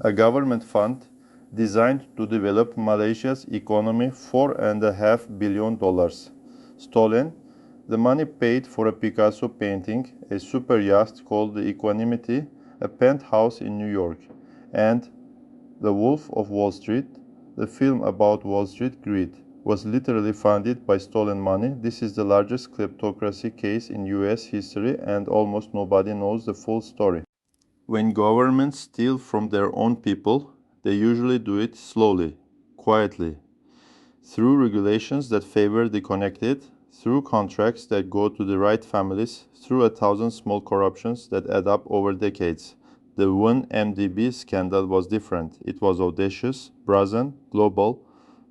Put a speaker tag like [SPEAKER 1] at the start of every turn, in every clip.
[SPEAKER 1] a government fund designed to develop Malaysia's economy $4.5 billion. Stolen, the money paid for a Picasso painting, a super yacht called the Equanimity, a penthouse in New York, and The Wolf of Wall Street, the film about Wall Street greed, was literally funded by stolen money. This is the largest kleptocracy case in US history, and almost nobody knows the full story. When governments steal from their own people, they usually do it slowly, quietly, through regulations that favor the connected, through contracts that go to the right families, through 1,000 small corruptions that add up over decades. The 1MDB scandal was different. It was audacious, brazen, global,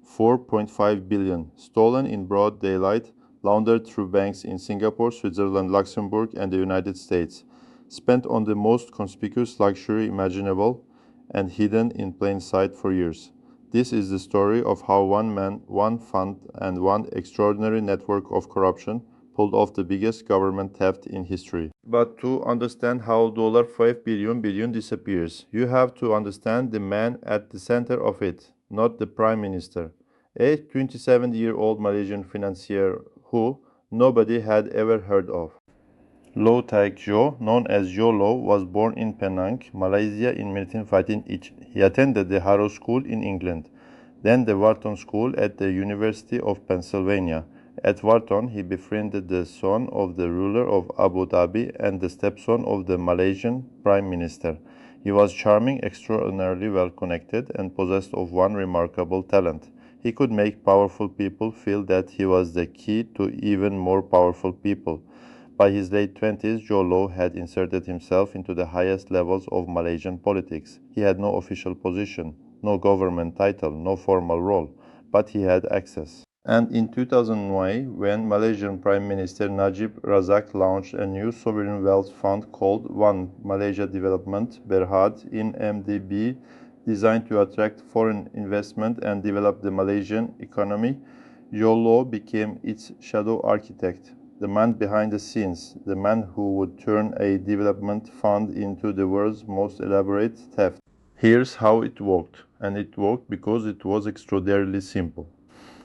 [SPEAKER 1] 4.5 billion, stolen in broad daylight, laundered through banks in Singapore, Switzerland, Luxembourg, and the United States, spent on the most conspicuous luxury imaginable, and hidden in plain sight for years. This is the story of how one man, one fund, and one extraordinary network of corruption pulled off the biggest government theft in history. But to understand how $5 billion disappears, you have to understand the man at the center of it, not the prime minister. A 27-year-old Malaysian financier who nobody had ever heard of. Low Taek Joe, known as Joe Low, was born in Penang, Malaysia in 1958. He attended the Harrow School in England, then the Wharton School at the University of Pennsylvania. At Wharton, he befriended the son of the ruler of Abu Dhabi and the stepson of the Malaysian Prime Minister. He was charming, extraordinarily well connected, and possessed of one remarkable talent. He could make powerful people feel that he was the key to even more powerful people. By his late 20s, Joe Low had inserted himself into the highest levels of Malaysian politics. He had no official position, no government title, no formal role, but he had access. And in 2001, when Malaysian Prime Minister Najib Razak launched a new sovereign wealth fund called One Malaysia Development Berhad in MDB, designed to attract foreign investment and develop the Malaysian economy, Joe Low became its shadow architect, the man behind the scenes, the man who would turn a development fund into the world's most elaborate theft. Here's how it worked, and it worked because it was extraordinarily simple.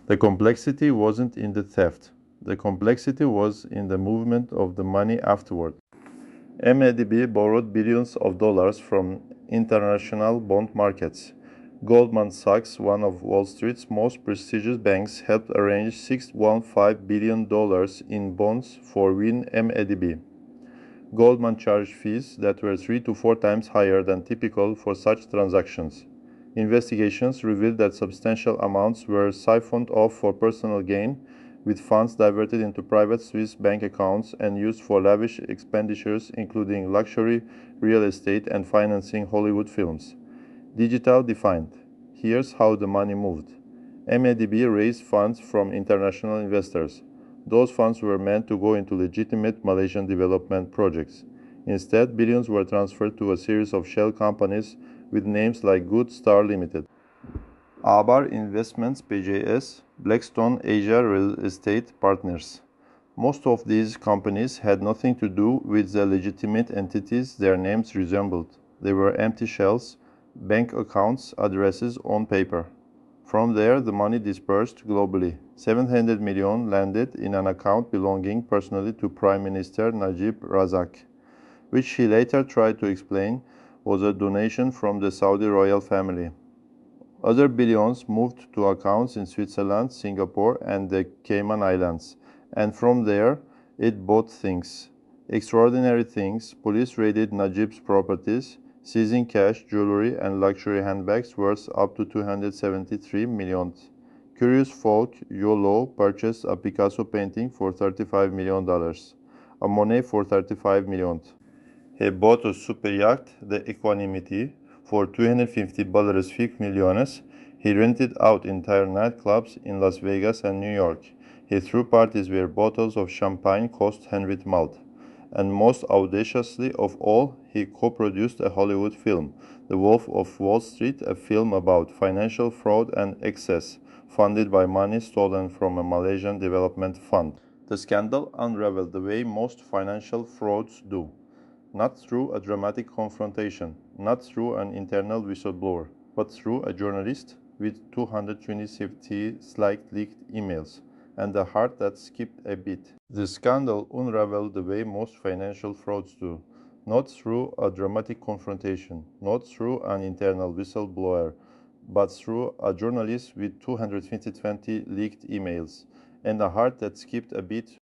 [SPEAKER 1] The complexity wasn't in the theft. The complexity was in the movement of the money afterward. MADB borrowed billions of dollars from international bond markets. Goldman Sachs, one of Wall Street's most prestigious banks, helped arrange $615 billion in bonds for WinMADB. Goldman charged fees that were 3 to 4 times higher than typical for such transactions. Investigations revealed that substantial amounts were siphoned off for personal gain, with funds diverted into private Swiss bank accounts and used for lavish expenditures including luxury, real estate, and financing Hollywood films. Digital defined. Here's how the money moved. MADB raised funds from international investors. Those funds were meant to go into legitimate Malaysian development projects. Instead, billions were transferred to a series of shell companies with names like Good Star Limited, Abar Investments PJS, Blackstone Asia Real Estate Partners. Most of these companies had nothing to do with the legitimate entities their names resembled. They were empty shells, bank accounts, addresses on paper. From there, the money dispersed globally. 700 million landed in an account belonging personally to Prime Minister Najib Razak, which he later tried to explain was a donation from the Saudi royal family. Other billions moved to accounts in Switzerland, Singapore, and the Cayman Islands, and from there, it bought things. Extraordinary things. Police raided Najib's properties, seizing cash, jewelry, and luxury handbags worth up to 273 million. Curious folk, Joe Low purchased a Picasso painting for $35 million, a Monet for $35 million. He bought a super yacht, the Equanimity, for $250 million. He rented out entire nightclubs in Las Vegas and New York. He threw parties where bottles of champagne cost Henry's mouth. And most audaciously of all, he co-produced a Hollywood film, The Wolf of Wall Street, a film about financial fraud and excess, funded by money stolen from a Malaysian development fund. The scandal unraveled the way most financial frauds do. not through a dramatic confrontation, not through an internal whistleblower, but through a journalist with 220 slight leaked emails and a heart that skipped a beat. The scandal unraveled the way most financial frauds do, not through a dramatic confrontation, not through an internal whistleblower, but through a journalist with 220 leaked emails and a heart that skipped a beat